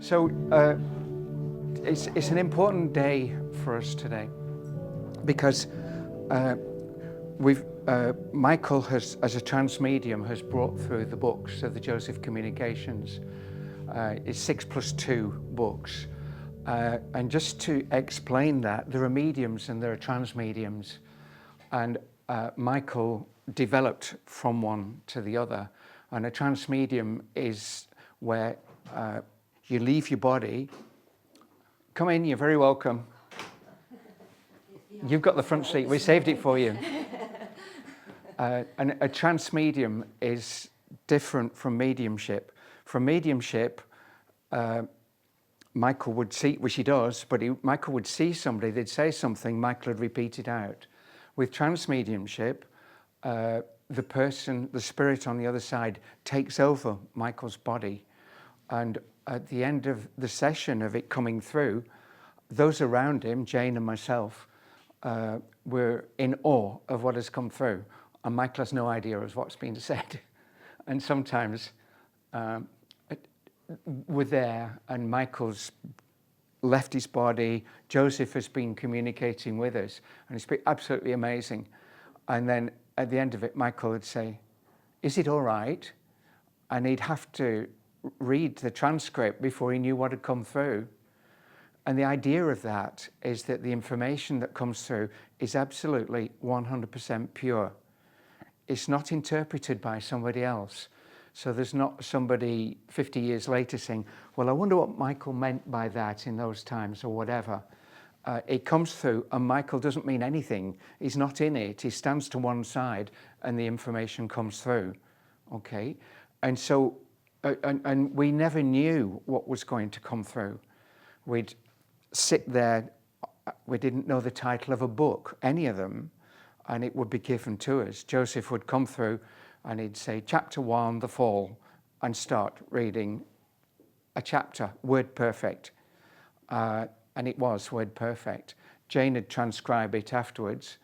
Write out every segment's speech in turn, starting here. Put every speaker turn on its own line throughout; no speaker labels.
So it's an important day for us today because Michael has, as a trans medium, has brought through the books of the Joseph Communications. It's 6+2 books. And just to explain that, there are mediums and there are trans mediums. And Michael developed from one to the other. And a trans medium is where you leave your body. Come in, you're very welcome. You've got the front seat, we saved it for you. And a trans medium is different from mediumship. From mediumship, Michael would see, which he does, but Michael would see somebody, they'd say something, Michael would repeat it out. With trans mediumship, the person, the spirit on the other side, takes over Michael's body. And at the end of the session of it coming through, those around him, Jane and myself, were in awe of what has come through. And Michael has no idea of what's being said. And sometimes we're there and Michael's left his body. Joseph has been communicating with us and it's been absolutely amazing. And then at the end of it, Michael would say, "Is it all right?" And he'd have to read the transcript before he knew what had come through. And the idea of that is that the information that comes through is absolutely 100% pure. It's not interpreted by somebody else. So there's not somebody 50 years later saying, "Well, I wonder what Michael meant by that in those times," or whatever. It comes through and Michael doesn't mean anything. He's not in it. He stands to one side and the information comes through. Okay? And so, and we never knew what was going to come through. We'd sit there, we didn't know the title of a book, any of them, and it would be given to us. Joseph would come through and he'd say, "Chapter 1, the fall," and start reading a chapter, word perfect. And it was word perfect. Jane would transcribe it afterwards.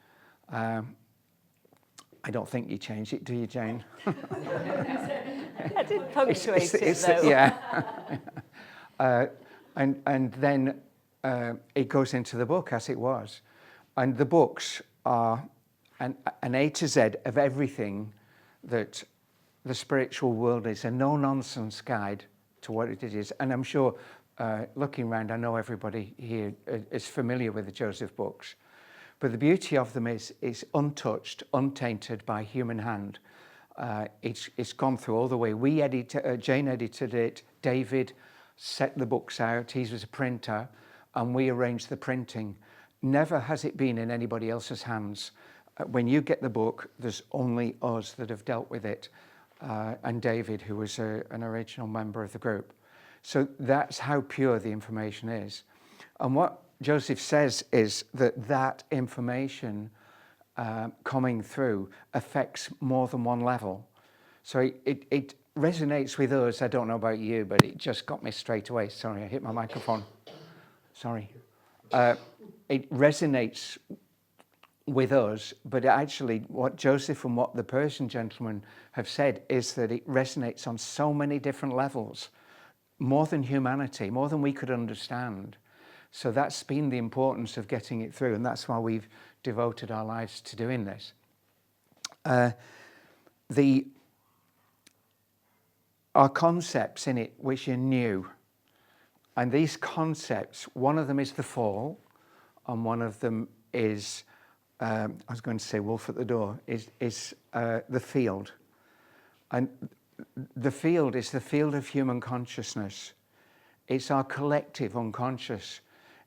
I don't think you changed it, do you, Jane?
I did punctuate it though.
Yeah. And then it goes into the book as it was. And the books are an A to Z of everything that the spiritual world is, a no-nonsense guide to what it is. And I'm sure, looking around, I know everybody here is familiar with the Joseph books. But the beauty of them is untouched, untainted by human hand. It's gone through all the way. Jane edited it, David set the books out, he was a printer, and we arranged the printing. Never has it been in anybody else's hands. When you get the book, there's only us that have dealt with it, and David, who was an original member of the group. So that's how pure the information is. And what Joseph says is that information coming through affects more than one level. So it resonates with us. I don't know about you, but it just got me straight away. Sorry, I hit my microphone. Sorry. It resonates with us, but actually what Joseph and what the Persian gentleman have said is that it resonates on so many different levels, more than humanity, more than we could understand. So that's been the importance of getting it through, and that's why we've devoted our lives to doing this. Our concepts in it which are new, and these concepts, one of them is the fall, and one of them is, I was going to say wolf at the door, is the field. And the field is the field of human consciousness. It's our collective unconscious.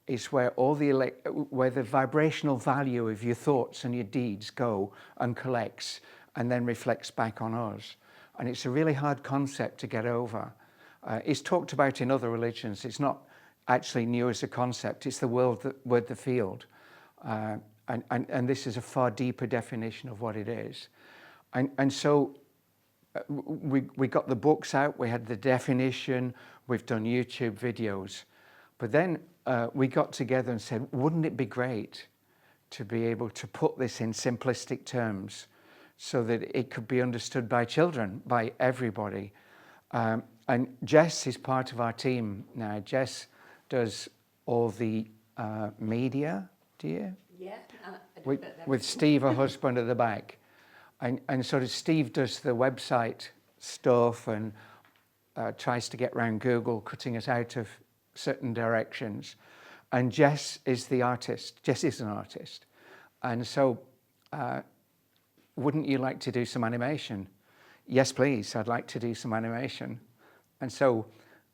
It's where where the vibrational value of your thoughts and your deeds go and collects and then reflects back on us. And it's a really hard concept to get over. It's talked about in other religions. It's not actually new as a concept. It's the word, the field. And this is a far deeper definition of what it is. And so we got the books out, we had the definition, we've done YouTube videos. But then we got together and said, wouldn't it be great to be able to put this in simplistic terms so that it could be understood by children, by everybody. And Jess is part of our team now. Jess does all the media, do you?
Yeah.
With Steve, her husband, at the back. And sort of Steve does the website stuff and tries to get around Google, cutting us out of certain directions. And Jess is the artist. Jess is an artist. And so, wouldn't you like to do some animation? Yes, please, I'd like to do some animation. And so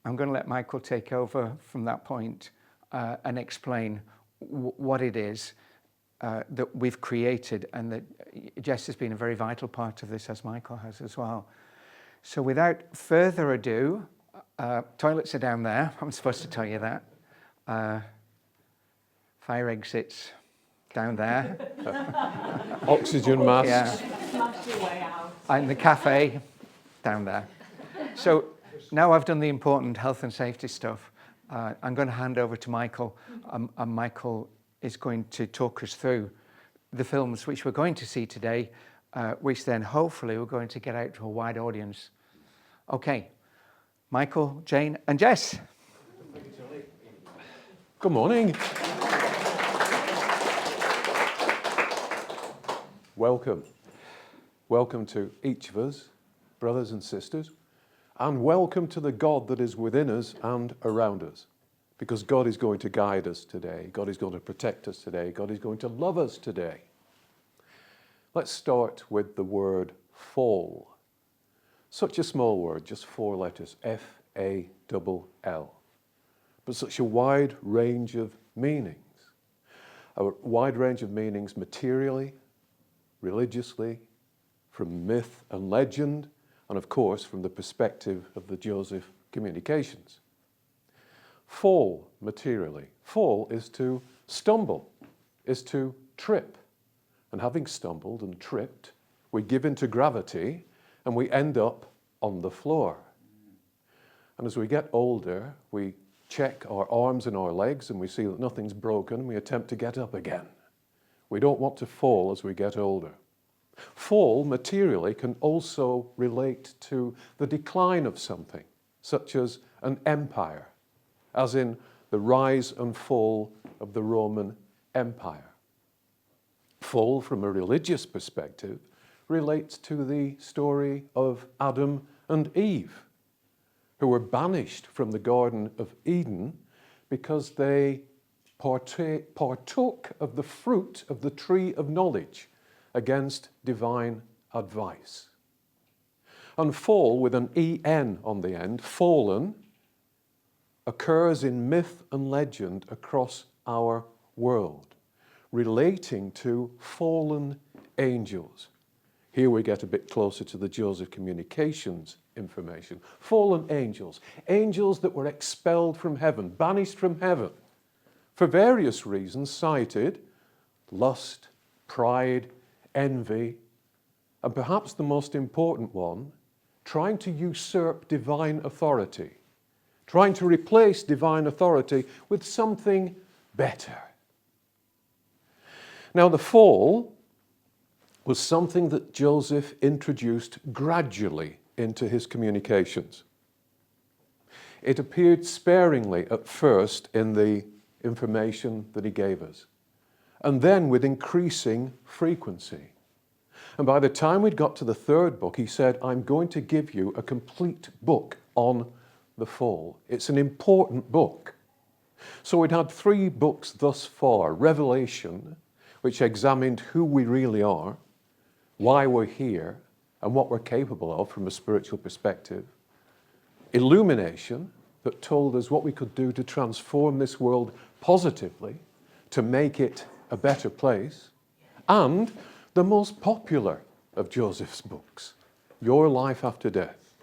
I'm going to let Michael take over from that point and explain what it is that we've created, and that Jess has been a very vital part of this, as Michael has as well. So without further ado, toilets are down there. I'm supposed to tell you that. Fire exits down there.
Oxygen masks.
Yeah.
Smash your way out.
And the cafe down there. So now I've done the important health and safety stuff. I'm going to hand over to Michael, and Michael is going to talk us through the films which we're going to see today, which then hopefully we're going to get out to a wide audience. Okay, Michael, Jane, and Jess.
Good morning. Welcome. Welcome to each of us, brothers and sisters, and welcome to the God that is within us and around us. Because God is going to guide us today. God is going to protect us today. God is going to love us today. Let's start with the word fall. Such a small word, just 4 letters, F-A-L-L. But such a wide range of meanings. A wide range of meanings materially, religiously, from myth and legend, and of course from the perspective of the Joseph communications. Fall materially. Fall is to stumble, is to trip. And having stumbled and tripped, we give into gravity and we end up on the floor. And as we get older, we check our arms and our legs and we see that nothing's broken and we attempt to get up again. We don't want to fall as we get older. Fall materially can also relate to the decline of something, such as an empire, as in the rise and fall of the Roman Empire. Fall, from a religious perspective, relates to the story of Adam and Eve, who were banished from the Garden of Eden because they partook of the fruit of the tree of knowledge against divine advice. And fall, with an E-N on the end, fallen, occurs in myth and legend across our world, relating to fallen angels. Here we get a bit closer to the Joseph communications information. Fallen angels, angels that were expelled from heaven, banished from heaven, for various reasons cited: lust, pride, envy, and perhaps the most important one, trying to usurp divine authority, trying to replace divine authority with something better. Now, the fall was something that Joseph introduced gradually into his communications. It appeared sparingly at first in the information that he gave us, and then with increasing frequency. And by the time we'd got to the 3rd book, he said, I'm going to give you a complete book on the fall. It's an important book. So we'd had 3 books thus far: Revelation, which examined who we really are, why we're here, and what we're capable of from a spiritual perspective; Illumination, that told us what we could do to transform this world positively, to make it a better place; and the most popular of Joseph's books, Your Life After Death.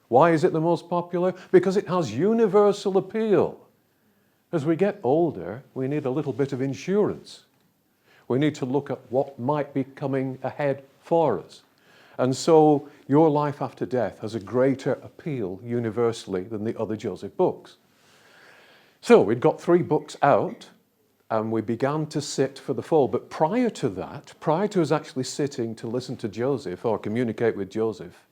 Why is it the most popular? Because it has universal appeal. As we get older, we need a little bit of insurance. We need to look at what might be coming ahead for us. And so Your Life After Death has a greater appeal universally than the other Joseph books. So we'd got 3 books out, and we began to sit for the fall. But prior to that, prior to us actually sitting to listen to Joseph or communicate with Joseph,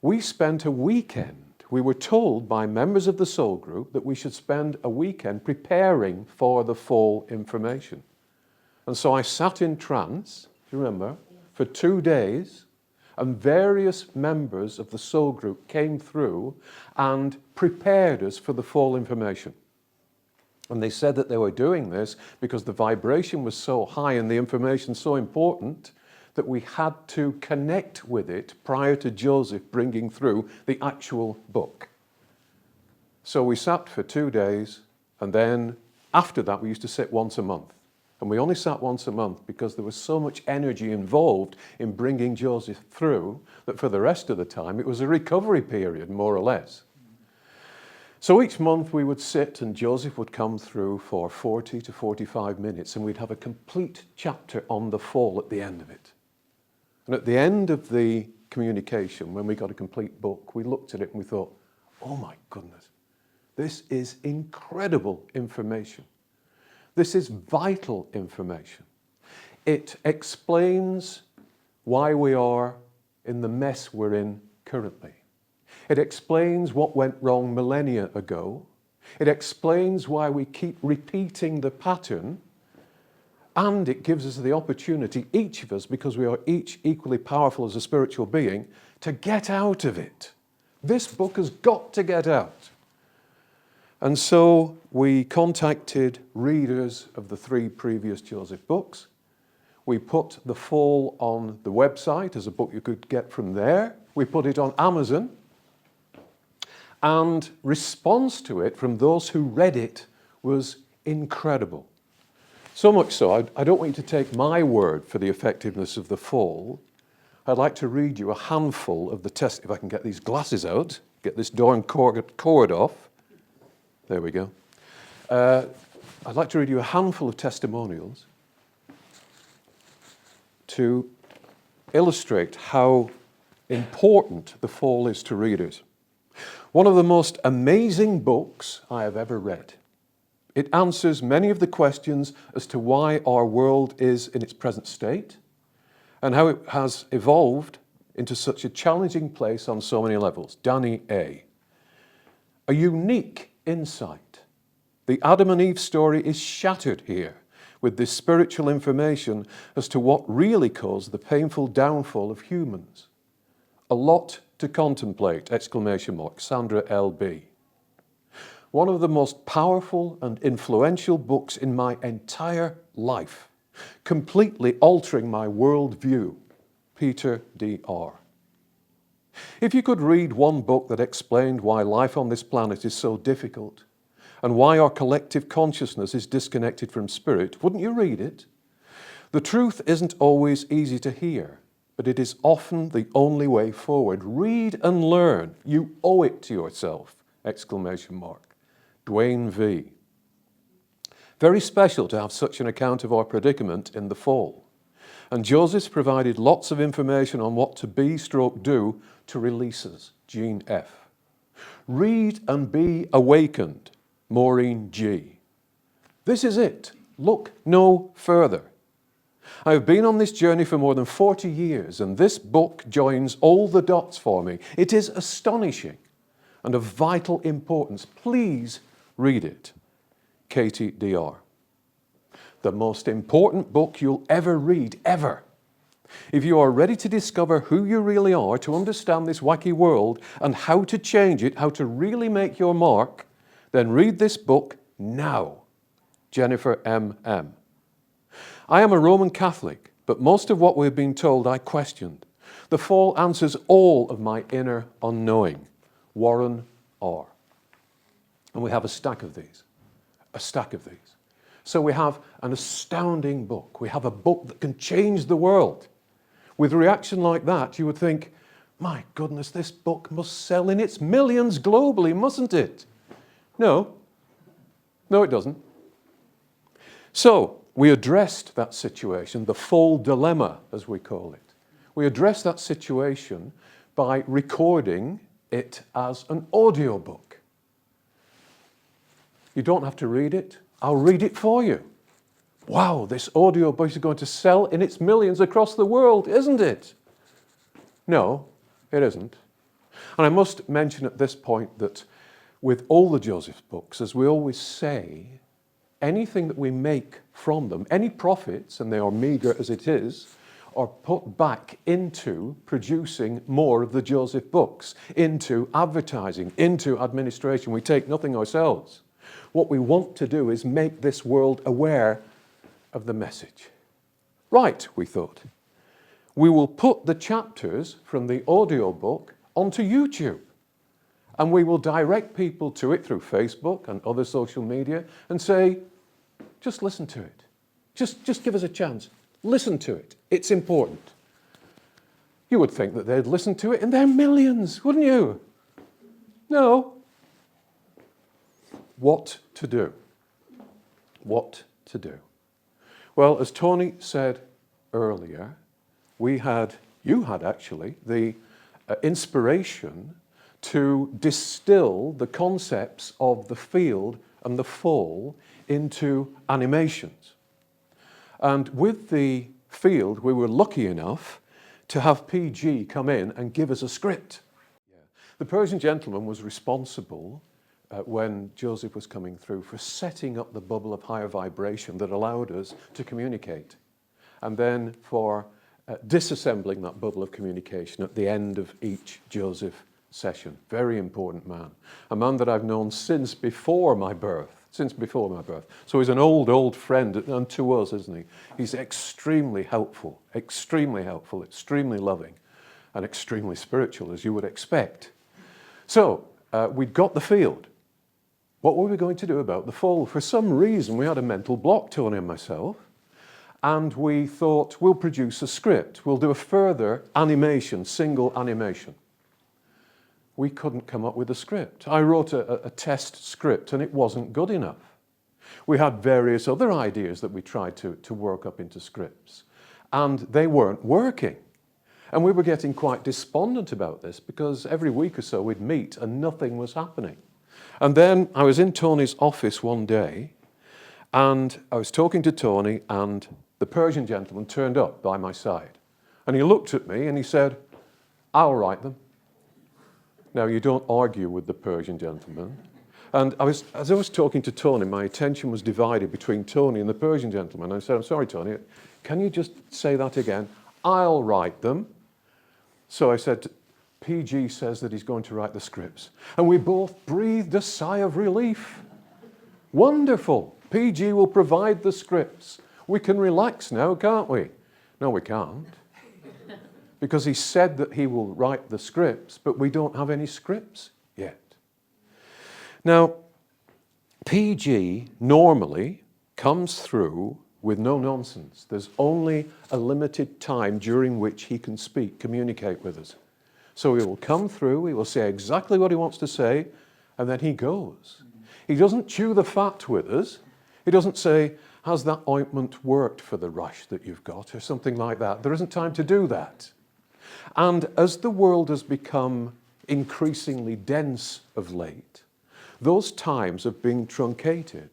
we spent a weekend we were told by members of the soul group that we should spend a weekend preparing for the fall information. And so I sat in trance, do you remember, for 2 days, and various members of the soul group came through and prepared us for the fall information. And they said that they were doing this because the vibration was so high and the information so important that we had to connect with it prior to Joseph bringing through the actual book. So we sat for 2 days, and then after that we used to sit once a month. And we only sat once a month because there was so much energy involved in bringing Joseph through that for the rest of the time it was a recovery period, more or less. So each month we would sit and Joseph would come through for 40 to 45 minutes and we'd have a complete chapter on the fall at the end of it. And at the end of the communication, when we got a complete book, we looked at it and we thought, oh my goodness, this is incredible information. This is vital information. It explains why we are in the mess we're in currently. It explains what went wrong millennia ago. It explains why we keep repeating the pattern. And it gives us the opportunity, each of us, because we are each equally powerful as a spiritual being, to get out of it. This book has got to get out. And so we contacted readers of the 3 previous Joseph books. We put The Fall on the website as a book you could get from there. We put it on Amazon. And response to it from those who read it was incredible. So much so, I don't want you to take my word for the effectiveness of the fall. I'd like to read you a handful of the if I can get these glasses out, get this darn cord off. There we go. I'd like to read you a handful of testimonials to illustrate how important the fall is to readers. One of the most amazing books I have ever read. It answers many of the questions as to why our world is in its present state and how it has evolved into such a challenging place on so many levels. Danny A. A unique insight. The Adam and Eve story is shattered here with this spiritual information as to what really caused the painful downfall of humans. A lot to contemplate, ! Sandra L.B. One of the most powerful and influential books in my entire life, completely altering my worldview, Peter D.R. If you could read one book that explained why life on this planet is so difficult and why our collective consciousness is disconnected from spirit, wouldn't you read it? The truth isn't always easy to hear, but it is often the only way forward. Read and learn. You owe it to yourself! Dwayne V. Very special to have such an account of our predicament in the fall. And Joseph's provided lots of information on what to be/do to release us. Jean F. Read and be awakened. Maureen G. This is it. Look no further. I have been on this journey for more than 40 years, and this book joins all the dots for me. It is astonishing and of vital importance. Please read it. Katie Dr. The most important book you'll ever read, ever. If you are ready to discover who you really are, to understand this wacky world and how to change it, how to really make your mark, then read this book now. Jennifer M.M. I am a Roman Catholic, but most of what we've been told I questioned. The fall answers all of my inner unknowing. Warren R. And we have a stack of these. A stack of these. So we have an astounding book. We have a book that can change the world. With a reaction like that, you would think, my goodness, this book must sell in its millions globally, mustn't it? No. No, it doesn't. So, we addressed that situation, the fall dilemma, as we call it. We addressed that situation by recording it as an audiobook. You don't have to read it. I'll read it for you. Wow, this audiobook is going to sell in its millions across the world, isn't it? No, it isn't. And I must mention at this point that with all the Joseph books, as we always say, anything that we make from them, any profits, and they are meagre as it is, are put back into producing more of the Joseph books, into advertising, into administration. We take nothing ourselves. What we want to do is make this world aware of the message. Right, we thought. We will put the chapters from the audio book onto YouTube. And we will direct people to it through Facebook and other social media and say, just listen to it. Just give us a chance. Listen to it. It's important. You would think that they'd listen to it in their millions, wouldn't you? No. What to do? What to do? Well, as Tony said earlier, you had actually, the inspiration to distill the concepts of the field and the fall into animations. And with the field, we were lucky enough to have PG come in and give us a script. The Persian gentleman was responsible when Joseph was coming through for setting up the bubble of higher vibration that allowed us to communicate. And then for disassembling that bubble of communication at the end of each Joseph session. Very important man. A man that I've known since before my birth. So he's an old friend, and to us, isn't he? He's extremely helpful, extremely loving, and extremely spiritual, as you would expect. So, we'd got the field. What were we going to do about the fall? For some reason, we had a mental block, Tony and myself, and we thought, we'll produce a script. We'll do a further animation, single animation. We couldn't come up with a script. I wrote a test script and it wasn't good enough. We had various other ideas that we tried to work up into scripts and they weren't working. And we were getting quite despondent about this because every week or so we'd meet and nothing was happening. And then I was in Tony's office one day and I was talking to Tony and the Persian gentleman turned up by my side. And he looked at me and he said, "I'll write them." Now, you don't argue with the Persian gentleman. And as I was talking to Tony, my attention was divided between Tony and the Persian gentleman. I said, "I'm sorry, Tony, can you just say that again? I'll write them." So I said, PG says that he's going to write the scripts. And we both breathed a sigh of relief. Wonderful. PG will provide the scripts. We can relax now, can't we? No, we can't. Because he said that he will write the scripts, but we don't have any scripts yet. Now, PG normally comes through with no nonsense. There's only a limited time during which he can speak, communicate with us. So he will come through, he will say exactly what he wants to say, and then he goes. He doesn't chew the fat with us. He doesn't say, "Has that ointment worked for the rash that you've got?" or something like that. There isn't time to do that. And as the world has become increasingly dense of late, those times have been truncated.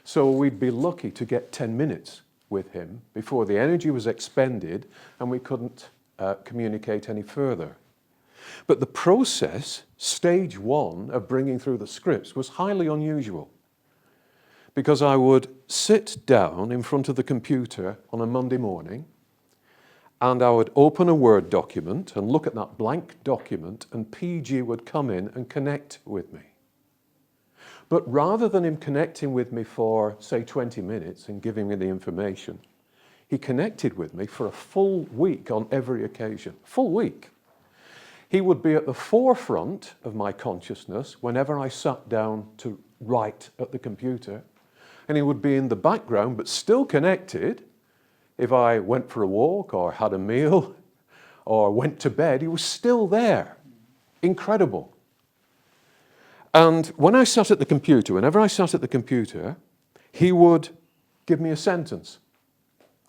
So we'd be lucky to get 10 minutes with him before the energy was expended and we couldn't communicate any further. But the process, stage one of bringing through the scripts, was highly unusual. Because I would sit down in front of the computer on a Monday morning and I would open a Word document and look at that blank document and PG would come in and connect with me. But rather than him connecting with me for, say, 20 minutes and giving me the information, he connected with me for a full week on every occasion. Full week. He would be at the forefront of my consciousness whenever I sat down to write at the computer, and he would be in the background but still connected. If I went for a walk or had a meal or went to bed, he was still there. Incredible. And when I sat at the computer, whenever I sat at the computer, he would give me a sentence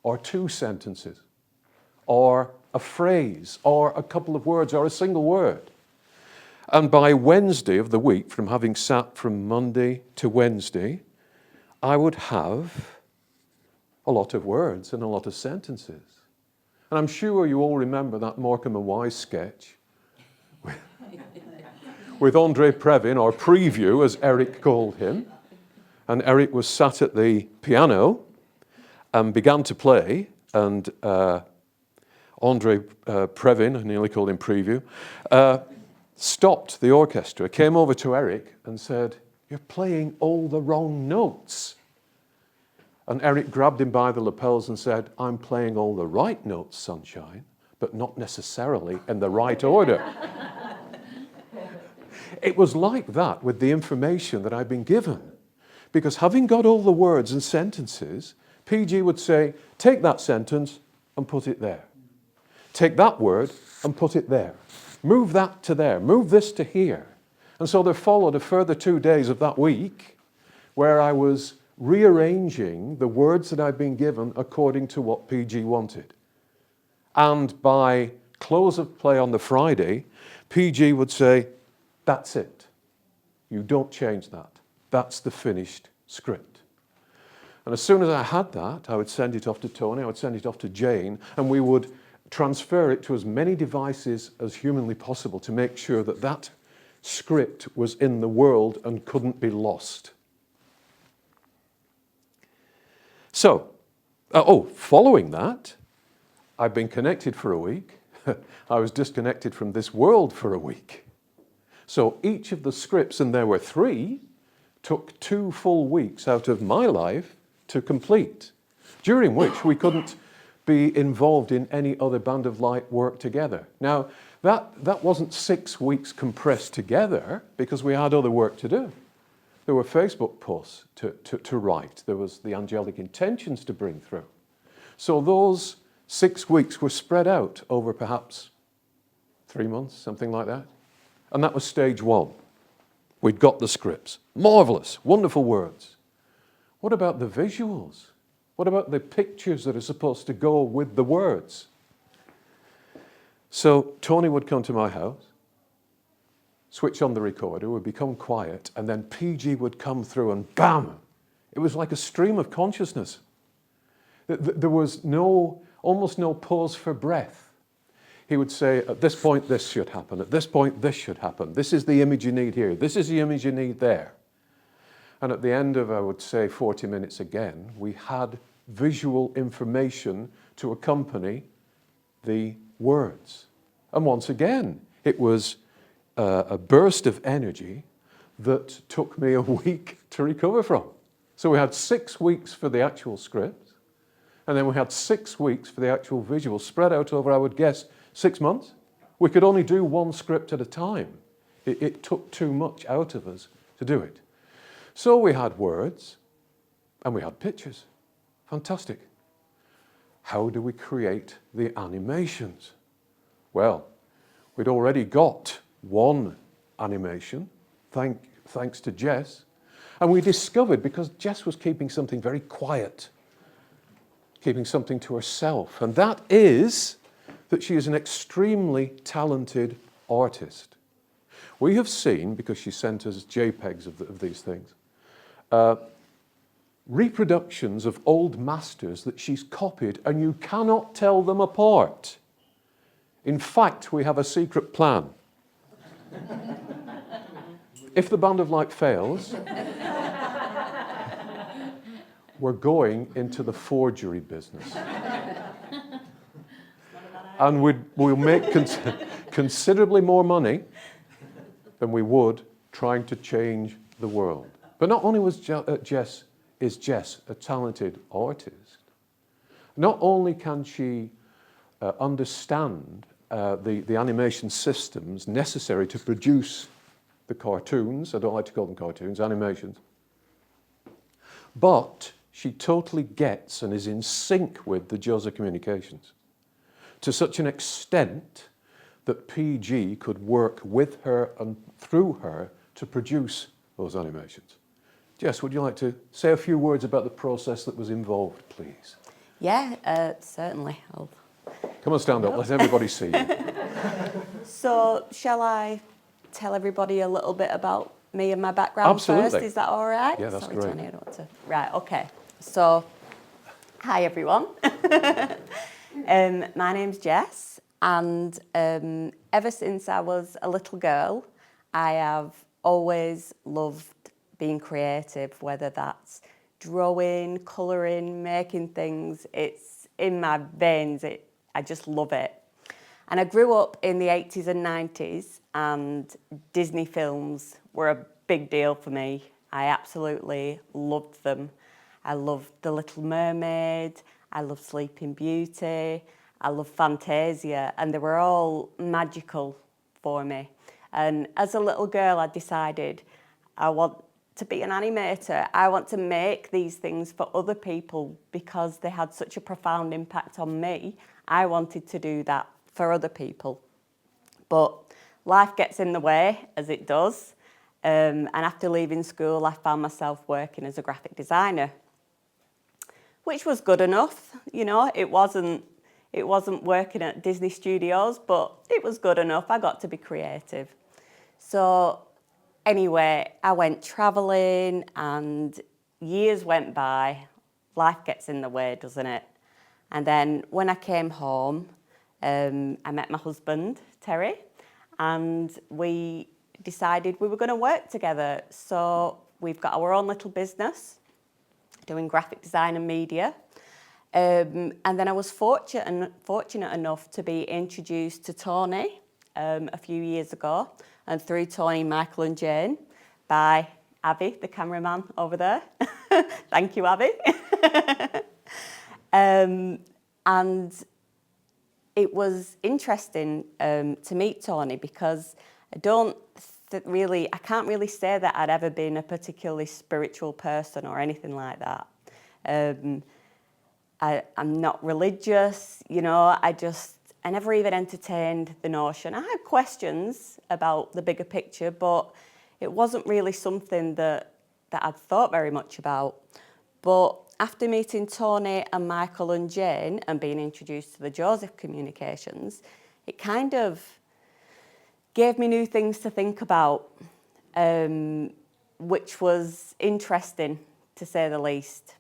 or two sentences or a phrase or a couple of words or a single word. And by Wednesday of the week, from having sat from Monday to Wednesday, I would have a lot of words and a lot of sentences. And I'm sure you all remember that Morecambe and Wise sketch with Andre Previn, or Preview, as Eric called him. And Eric was sat at the piano and began to play, and Andre Previn, I nearly called him Preview, stopped the orchestra, came over to Eric and said, "You're playing all the wrong notes." And Eric grabbed him by the lapels and said, "I'm playing all the right notes, sunshine, but not necessarily in the right order." It was like that with the information that I'd been given. Because having got all the words and sentences, PG would say, "Take that sentence and put it there. Take that word and put it there. Move that to there. Move this to here." And so there followed a further 2 days of that week where I was rearranging the words that I'd been given according to what PG wanted. And by close of play on the Friday, PG would say, "That's it. You don't change that. That's the finished script." And as soon as I had that, I would send it off to Tony, I would send it off to Jane, and we would transfer it to as many devices as humanly possible to make sure that that script was in the world and couldn't be lost. So, following that, I've been connected for a week. I was disconnected from this world for a week. So each of the scripts, and there were 3, took 2 full weeks out of my life to complete, during which we couldn't be involved in any other Band of Light work together. Now, that wasn't 6 weeks compressed together because we had other work to do. There were Facebook posts to write. There was the angelic intentions to bring through. So those 6 weeks were spread out over perhaps 3 months, something like that. And that was stage 1. We'd got the scripts. Marvelous, wonderful words. What about the visuals? What about the pictures that are supposed to go with the words? So Tony would come to my house, switch on the recorder, would become quiet, and then PG would come through and bam! It was like a stream of consciousness. There was almost no pause for breath. He would say, "At this point, this should happen. At this point, this should happen. This is the image you need here. This is the image you need there." And at the end of, I would say, 40 minutes again, we had visual information to accompany the words. And once again, it was a burst of energy that took me a week to recover from. So we had 6 weeks for the actual script, and then we had 6 weeks for the actual visual, spread out over, I would guess, 6 months. We could only do 1 script at a time. It took too much out of us to do it. So we had words and we had pictures. Fantastic. How do we create the animations? Well, we'd already got 1 animation, thanks to Jess, and we discovered, because Jess was keeping something very quiet, keeping something to herself, and that is that she is an extremely talented artist. We have seen, because she sent us JPEGs of these things, reproductions of old masters that she's copied, and you cannot tell them apart. In fact, we have a secret plan. If the Band of Light fails, we're going into the forgery business. And we'll make considerably more money than we would trying to change the world. But not only is Jess a talented artist, not only can she understand the animation systems necessary to produce the cartoons, I don't like to call them cartoons, animations, but she totally gets and is in sync with the Joseph communications to such an extent that PG could work with her and through her to produce those animations. Jess, would you like to say a few words about the process that was involved, please?
Yeah, certainly.
Come on, stand up. Let everybody see you.
So, shall I tell everybody a little bit about me and my background
Absolutely.
first? Is that all right?
Yeah, that's
Sorry,
great.
Tony, I don't want to. Right, okay. So, hi everyone. My name's Jess, and ever since I was a little girl, I have always loved being creative, whether that's drawing, colouring, making things. It's in my veins. I just love it. And I grew up in the 80s and 90s, and Disney films were a big deal for me. I absolutely loved them. I loved The Little Mermaid, I loved Sleeping Beauty, I loved Fantasia, and they were all magical for me. And as a little girl, I decided I want to be an animator. I want to make these things for other people because they had such a profound impact on me. I wanted to do that for other people. But life gets in the way, as it does. And after leaving school, I found myself working as a graphic designer, which was good enough. You know, it wasn't working at Disney Studios, but it was good enough. I got to be creative. So anyway, I went travelling and years went by. Life gets in the way, doesn't it? And then when I came home, I met my husband, Terry, and we decided we were going to work together. So we've got our own little business doing graphic design and media. And then I was fortunate enough to be introduced to Tony a few years ago, and through Tony, Michael and Jane, by Avi, the cameraman over there. Thank you, Avi. And it was interesting to meet Tony because I can't really say that I'd ever been a particularly spiritual person or anything like that. I'm not religious, you know, I never even entertained the notion. I had questions about the bigger picture, but it wasn't really something that I'd thought very much about. But after meeting Tony and Michael and Jane and being introduced to the Joseph communications, it kind of gave me new things to think about, which was interesting, to say the least.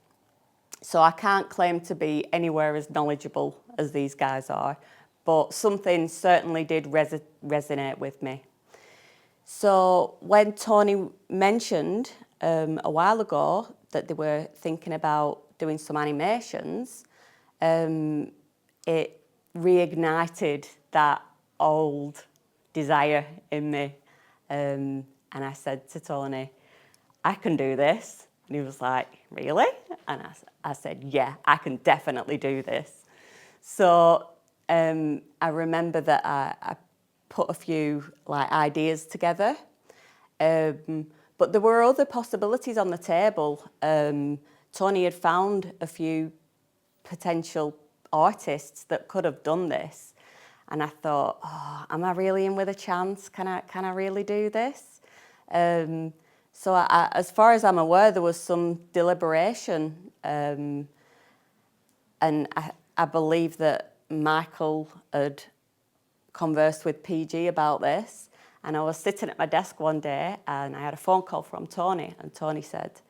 So I can't claim to be anywhere as knowledgeable as these guys are, but something certainly did resonate with me. So when Tony mentioned a while ago that they were thinking about doing some animations, it reignited that old desire in me. And I said to Tony, I can do this. And he was like, really? And I said, yeah, I can definitely do this. So I remember that I put a few ideas together, but there were other possibilities on the table. Tony had found a few potential artists that could have done this, and I thought, oh, am I really in with a chance? Can I really do this? So as far as I'm aware, there was some deliberation, and I believe that Michael had conversed with PG about this, and I was sitting at my desk one day and I had a phone call from Tony, and Tony said,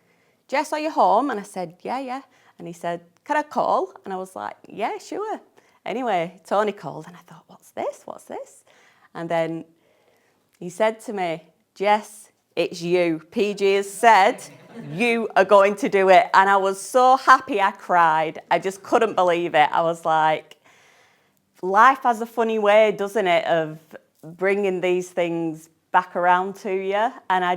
Jess, are you home? And I said, yeah. And he said, can I call? And I was like, yeah, sure. Anyway, Tony called and I thought, what's this? And then he said to me, Jess, it's you. PG has said you are going to do it. And I was so happy I cried. I just couldn't believe it. I was like, life has a funny way, doesn't it, of bringing these things back around to you. And I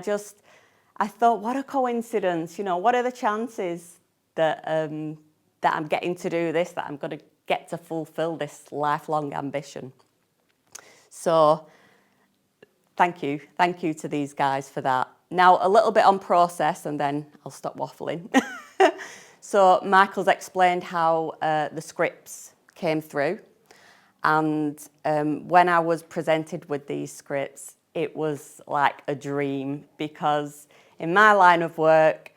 thought, what a coincidence. You know, what are the chances that I'm getting to do this, that I'm going to get to fulfill this lifelong ambition? So thank you to these guys for that. Now, a little bit on process, and then I'll stop waffling. So Michael's explained how the scripts came through. And when I was presented with these scripts, it was like a dream, because in my line of work,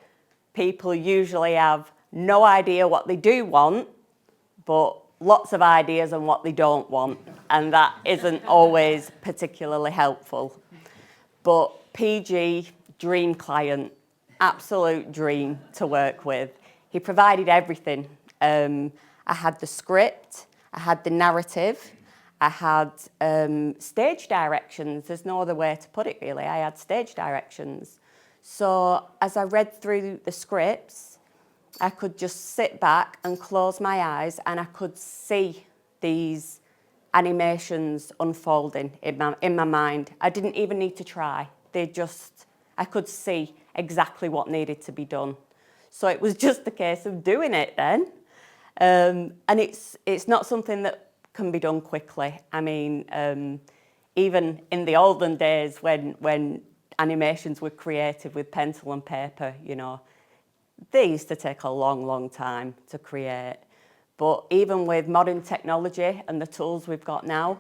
people usually have no idea what they do want, but lots of ideas on what they don't want. And that isn't always particularly helpful. But PG, dream client, absolute dream to work with. He provided everything. I had the script, I had the narrative, I had stage directions. There's no other way to put it, really. I had stage directions. So as I read through the scripts, I could just sit back and close my eyes, and I could see these animations unfolding in my mind. I didn't even need to try. I could see exactly what needed to be done. So it was just a case of doing it then. And it's not something that can be done quickly. I mean, even in the olden days when animations were created with pencil and paper, you know, they used to take a long, long time to create. But even with modern technology and the tools we've got now,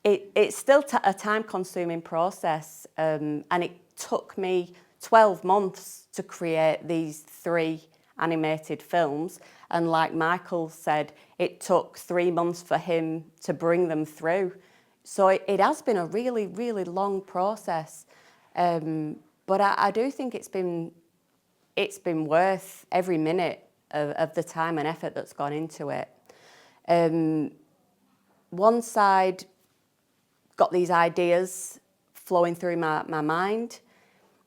it's still a time-consuming process. And it took me 12 months to create these 3 animated films. And like Michael said, it took 3 months for him to bring them through. So it has been a really, really long process. But I do think it's been worth every minute of the time and effort that's gone into it. Once I'd got these ideas flowing through my mind,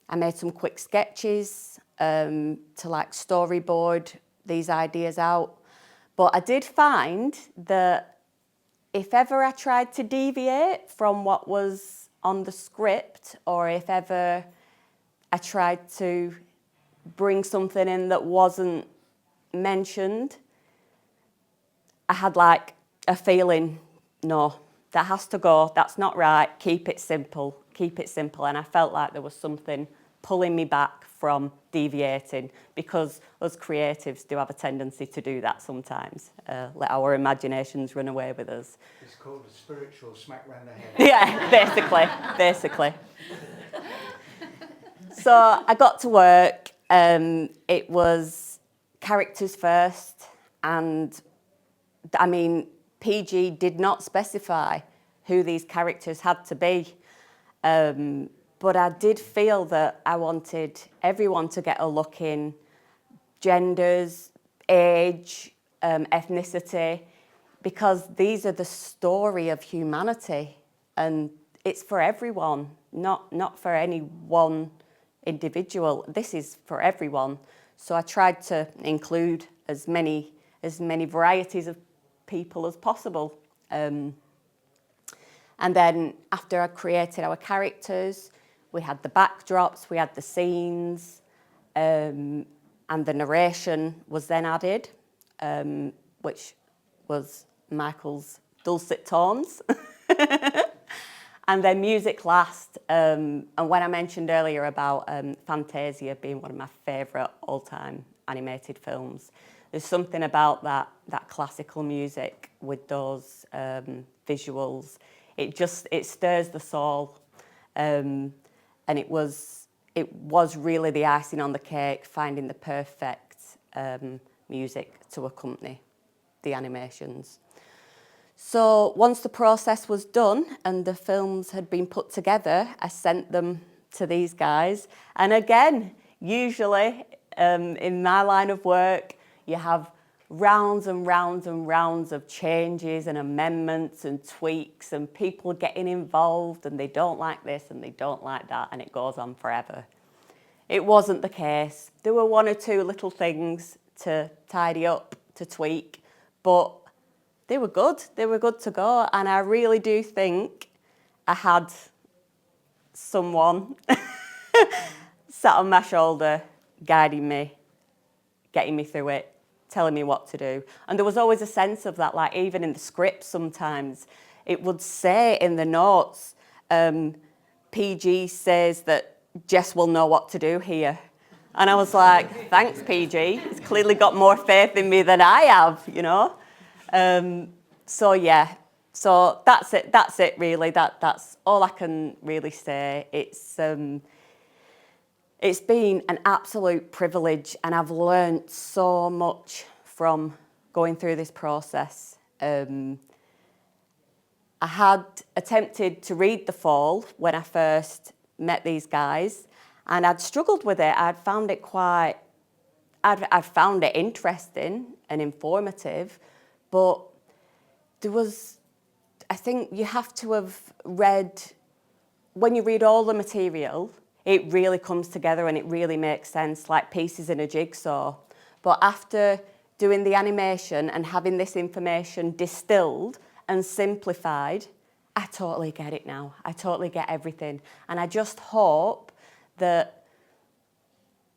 I made some quick sketches to like storyboard these ideas out. But I did find that if ever I tried to deviate from what was on the script, or if ever I tried to bring something in that wasn't mentioned, I had like a feeling, no, that has to go, that's not right, keep it simple. And I felt like there was something pulling me back from deviating, because us creatives do have a tendency to do that sometimes, let our imaginations run away with us.
It's called a spiritual smack round the head.
Yeah, basically. So I got to work. It was characters first, and I mean, PG did not specify who these characters had to be, but I did feel that I wanted everyone to get a look in genders, age, ethnicity, because these are the story of humanity, and it's for everyone, not for any one individual. This is for everyone. So I tried to include as many varieties of people as possible. And then after I created our characters, we had the backdrops, we had the scenes, and the narration was then added, which was Michael's dulcet tones. And then music last. And when I mentioned earlier about Fantasia being one of my favourite all-time animated films, there's something about that classical music with those visuals. It stirs the soul, and it was really the icing on the cake, finding the perfect music to accompany the animations. So once the process was done and the films had been put together, I sent them to these guys. And again, usually in my line of work, you have rounds and rounds and rounds of changes and amendments and tweaks and people getting involved, and they don't like this and they don't like that, and it goes on forever. It wasn't the case. There were 1 or 2 little things to tidy up, to tweak, but they were good. They were good to go. And I really do think I had someone sat on my shoulder, guiding me, getting me through it, telling me what to do. And there was always a sense of that, like even in the script sometimes, it would say in the notes, PG says that Jess will know what to do here. And I was like, thanks, PG. He's clearly got more faith in me than I have, you know? So yeah, so that's it really. That's all I can really say. It's been an absolute privilege, and I've learned so much from going through this process. I had attempted to read The Fall when I first met these guys, and I'd struggled with it. I'd found it interesting and informative, but I think you have to have read, when you read all the material, it really comes together and it really makes sense, like pieces in a jigsaw. But after doing the animation and having this information distilled and simplified, I totally get it now. I totally get everything. And I just hope that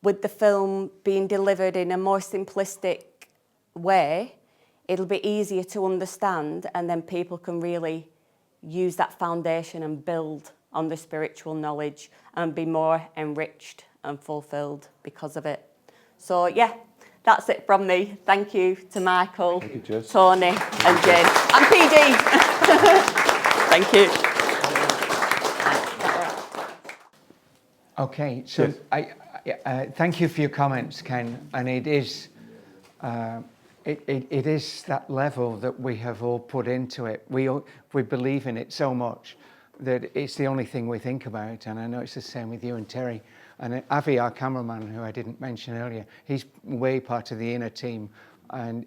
with the film being delivered in a more simplistic way, it'll be easier to understand, and then people can really use that foundation and build on the spiritual knowledge and be more enriched and fulfilled because of it. So yeah, that's it from me. Thank you to Michael,
Thank you, Jess.
Tony and Jane, and PD. Thank you.
Okay, so
Yes.
I thank you for your comments, Ken, and it is that level that we have all put into it. We believe in it so much that it's the only thing we think about, and I know it's the same with you and Terry. And Avi, our cameraman, who I didn't mention earlier, he's way part of the inner team, and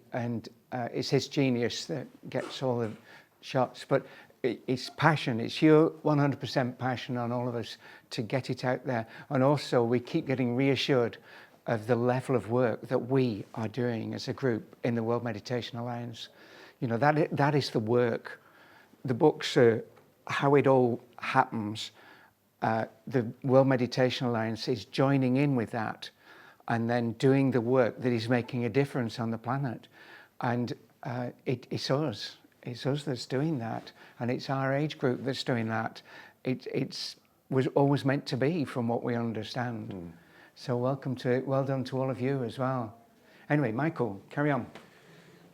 it's his genius that gets all the shots. But it's passion, it's your 100% passion on all of us to get it out there. And also we keep getting reassured of the level of work that we are doing as a group in the World Meditation Alliance. You know, that is the work. The books are how it all happens. The World Meditation Alliance is joining in with that and then doing the work that is making a difference on the planet. And it's us. It's us that's doing that. And it's our age group that's doing that. It was always meant to be, from what we understand. So well done to all of you as well. Anyway, Michael, carry on.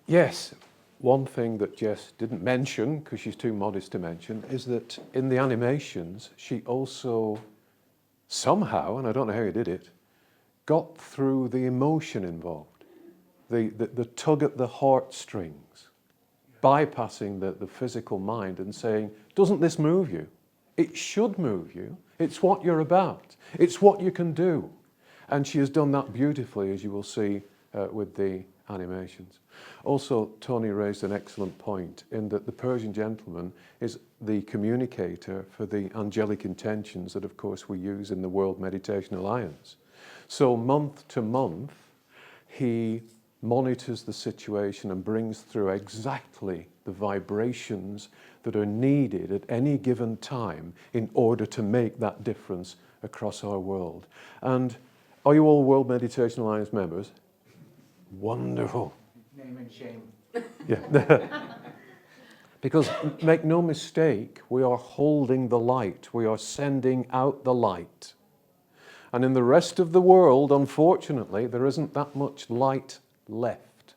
Yes, one thing that Jess didn't mention, because she's too modest to mention, is that in the animations, she also somehow, and I don't know how you did it, got through the emotion involved, the tug at the heartstrings, bypassing the physical mind and saying, doesn't this move you? It should move you. It's what you're about. It's what you can do. And she has done that beautifully, as you will see with the animations. Also, Tony raised an excellent point in that the Persian gentleman is the communicator for the angelic intentions that, of course, we use in the World Meditation Alliance. So month to month, he monitors the situation and brings through exactly the vibrations that are needed at any given time in order to make that difference across our world. And are you all World Meditation Alliance members? Wonderful.
Name and shame.
Yeah. Because make no mistake, we are holding the light. We are sending out the light. And in the rest of the world, unfortunately, there isn't that much light left.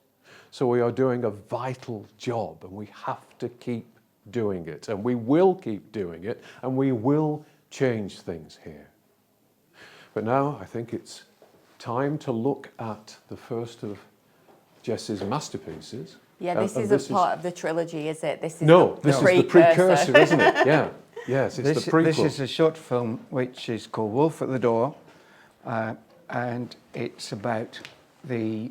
So we are doing a vital job, and we have to keep doing it. And we will keep doing it, and we will change things here. But now I think it's time to look at the first of Jess's masterpieces.
Yeah, this isn't part of the trilogy, is it? This is
No,
the
this is the precursor, isn't it? Yeah. Yes, it's the prequel.
This is a short film which is called Wolf at the Door, and it's about the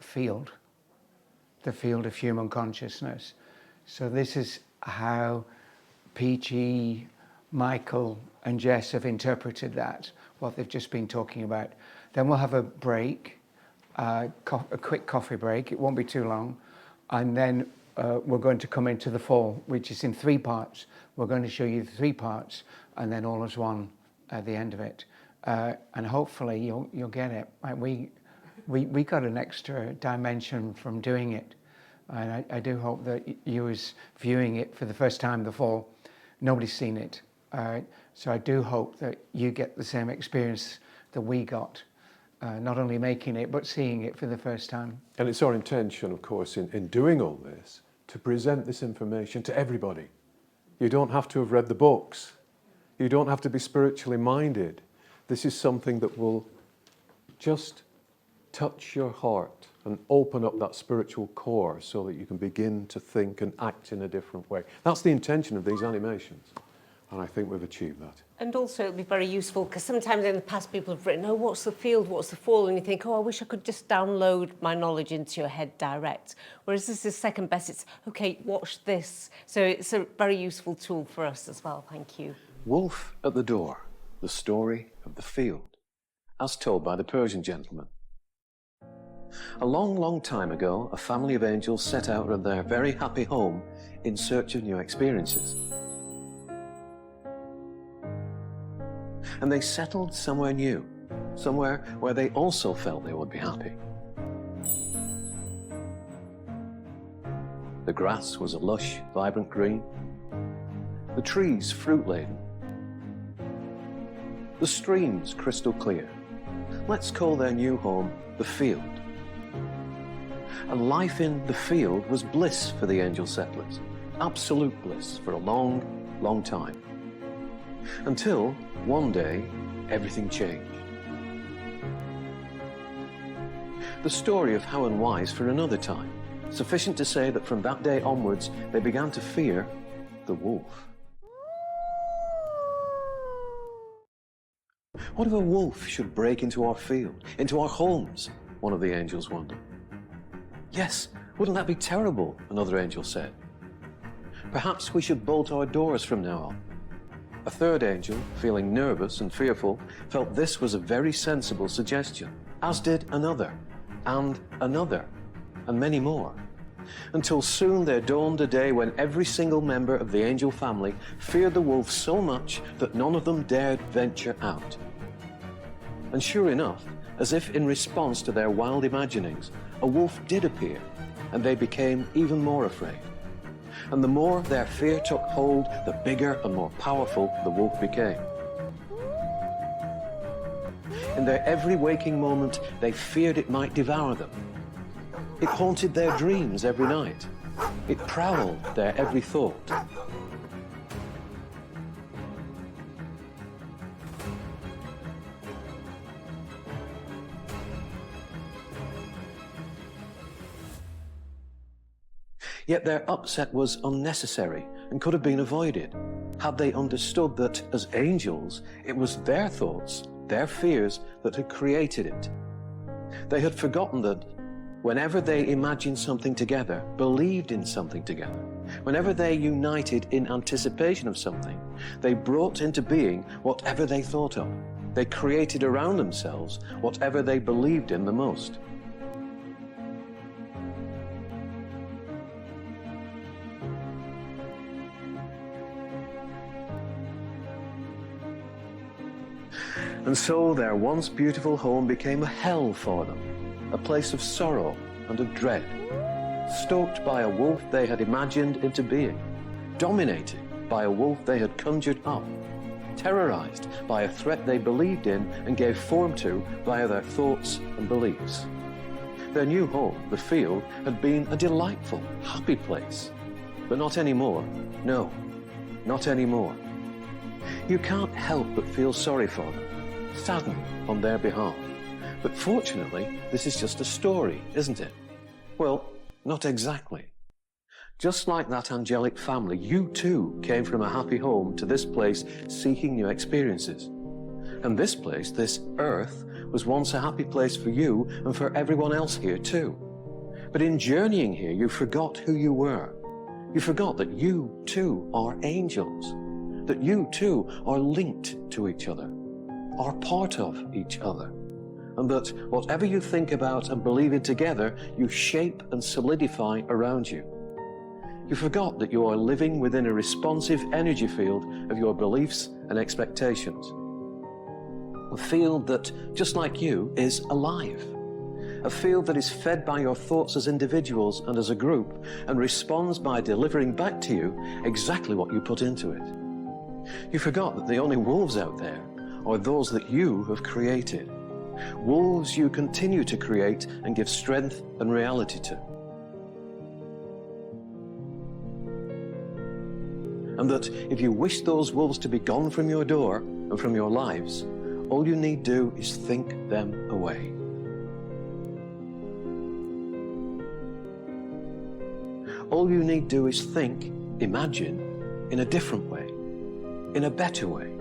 field of human consciousness. So this is how PG, Michael and Jess have interpreted that, what they've just been talking about. Then we'll have a break, a quick coffee break. It won't be too long. And then we're going to come into the fall, which is in 3 parts. We're going to show you the 3 parts and then all as one at the end of it. And hopefully you'll get it. Like we got an extra dimension from doing it. And I do hope that you as viewing it for the first time the fall, nobody's seen it. So I do hope that you get the same experience that we got, not only making it, but seeing it for the first time.
And it's our intention, of course, in doing all this, to present this information to everybody. You don't have to have read the books. You don't have to be spiritually minded. This is something that will just touch your heart and open up that spiritual core so that you can begin to think and act in a different way. That's the intention of these animations. And I think we've achieved that.
And also it'll be very useful because sometimes in the past people have written, oh, what's the field, what's the fall? And you think, oh, I wish I could just download my knowledge into your head direct. Whereas this is second best, it's, okay, watch this. So it's a very useful tool for us as well. Thank you.
Wolf at the Door, the story of the field, as told by the Persian gentleman. A long, long time ago, a family of angels set out on their very happy home in search of new experiences. And they settled somewhere new, somewhere where they also felt they would be happy. The grass was a lush, vibrant green, the trees fruit-laden, the streams crystal clear. Let's call their new home the field. And life in the field was bliss for the angel settlers, absolute bliss for a long, long time. Until one day, everything changed. The story of how and why is for another time. Sufficient to say that from that day onwards, they began to fear the wolf. What if a wolf should break into our field, into our homes? One of the angels wondered. Yes, wouldn't that be terrible? Another angel said. Perhaps we should bolt our doors from now on. A third angel, feeling nervous and fearful, felt this was a very sensible suggestion, as did another, and many more. Until soon there dawned a day when every single member of the angel family feared the wolf so much that none of them dared venture out. And sure enough, as if in response to their wild imaginings, a wolf did appear, and they became even more afraid. And the more their fear took hold, the bigger and more powerful the wolf became. In their every waking moment, they feared it might devour them. It haunted their dreams every night. It prowled their every thought. Yet their upset was unnecessary and could have been avoided had they understood that, as angels, it was their thoughts, their fears, that had created it. They had forgotten that whenever they imagined something together, believed in something together, whenever they united in anticipation of something, they brought into being whatever they thought of. They created around themselves whatever they believed in the most. And so their once beautiful home became a hell for them, a place of sorrow and of dread, stoked by a wolf they had imagined into being, dominated by a wolf they had conjured up, terrorized by a threat they believed in and gave form to via their thoughts and beliefs. Their new home, the field, had been a delightful, happy place. But not anymore. No, not anymore. You can't help but feel sorry for them, saddened on their behalf. But fortunately, this is just a story, isn't it? Well, not exactly. Just like that angelic family, you too came from a happy home to this place seeking new experiences. And this place, this earth, was once a happy place for you and for everyone else here too. But in journeying here, you forgot who you were. You forgot that you too are angels, that you too are linked to each other, are part of each other, and that whatever you think about and believe in together, you shape and solidify around you. You forgot that you are living within a responsive energy field of your beliefs and expectations. A field that, just like you, is alive. A field that is fed by your thoughts as individuals and as a group, and responds by delivering back to you exactly what you put into it. You forgot that the only wolves out there are those that you have created. Wolves you continue to create and give strength and reality to. And that if you wish those wolves to be gone from your door and from your lives, all you need do is think them away. All you need do is think, imagine, in a different way. in a better way,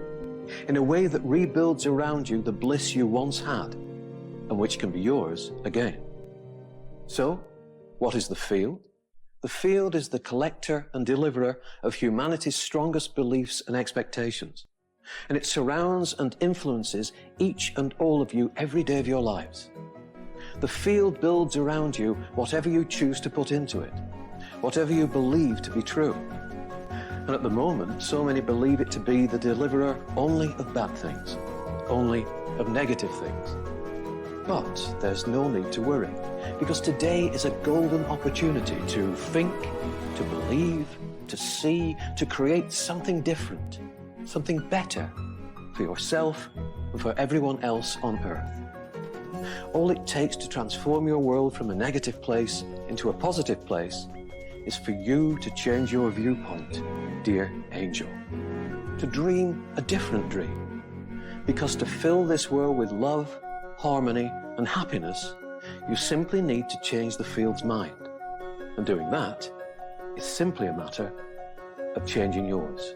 in a way that rebuilds around you the bliss you once had, and which can be yours again. So, what is the field? The field is the collector and deliverer of humanity's strongest beliefs and expectations, and it surrounds and influences each and all of you every day of your lives. The field builds around you whatever you choose to put into it, whatever you believe to be true. And at the moment, so many believe it to be the deliverer only of bad things, only of negative things. But there's no need to worry, because today is a golden opportunity to think, to believe, to see, to create something different, something better for yourself and for everyone else on earth. All it takes to transform your world from a negative place into a positive place is for you to change your viewpoint, dear angel, to dream a different dream. Because to fill this world with love, harmony, and happiness, you simply need to change the field's mind. And doing that is simply a matter of changing yours.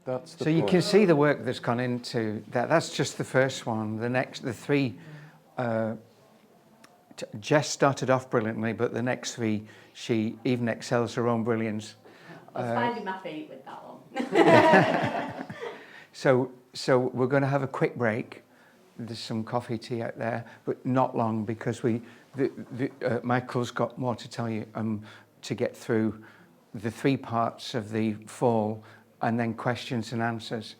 That's the
So you
point.
can see the work that's gone into that. That's just the first one. The three, Jess started off brilliantly, but the next three, she even excels her own brilliance.
I was finding my feet with that one.
So we're going to have a quick break. There's some coffee, tea out there, but not long, because Michael's got more to tell you to get through the three parts of the fall, and then questions and answers.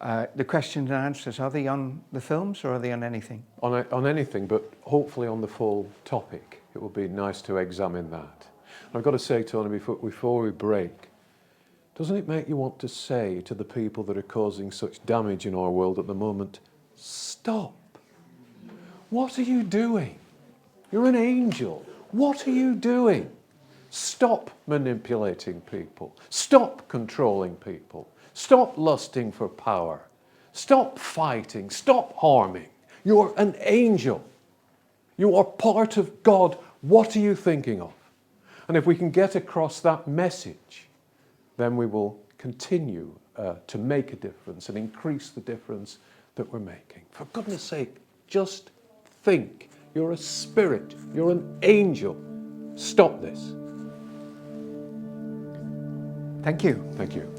The questions and answers, are they on the films or are they on anything?
On anything, but hopefully on the full topic. It will be nice to examine that. I've got to say, Tony, before we break, doesn't it make you want to say to the people that are causing such damage in our world at the moment, stop. What are you doing? You're an angel. What are you doing? Stop manipulating people. Stop controlling people. Stop lusting for power. Stop fighting. Stop harming. You're an angel. You are part of God. What are you thinking of? And if we can get across that message, then we will continue to make a difference and increase the difference that we're making. For goodness sake, just think. You're a spirit. You're an angel. Stop this.
Thank you.
Thank you.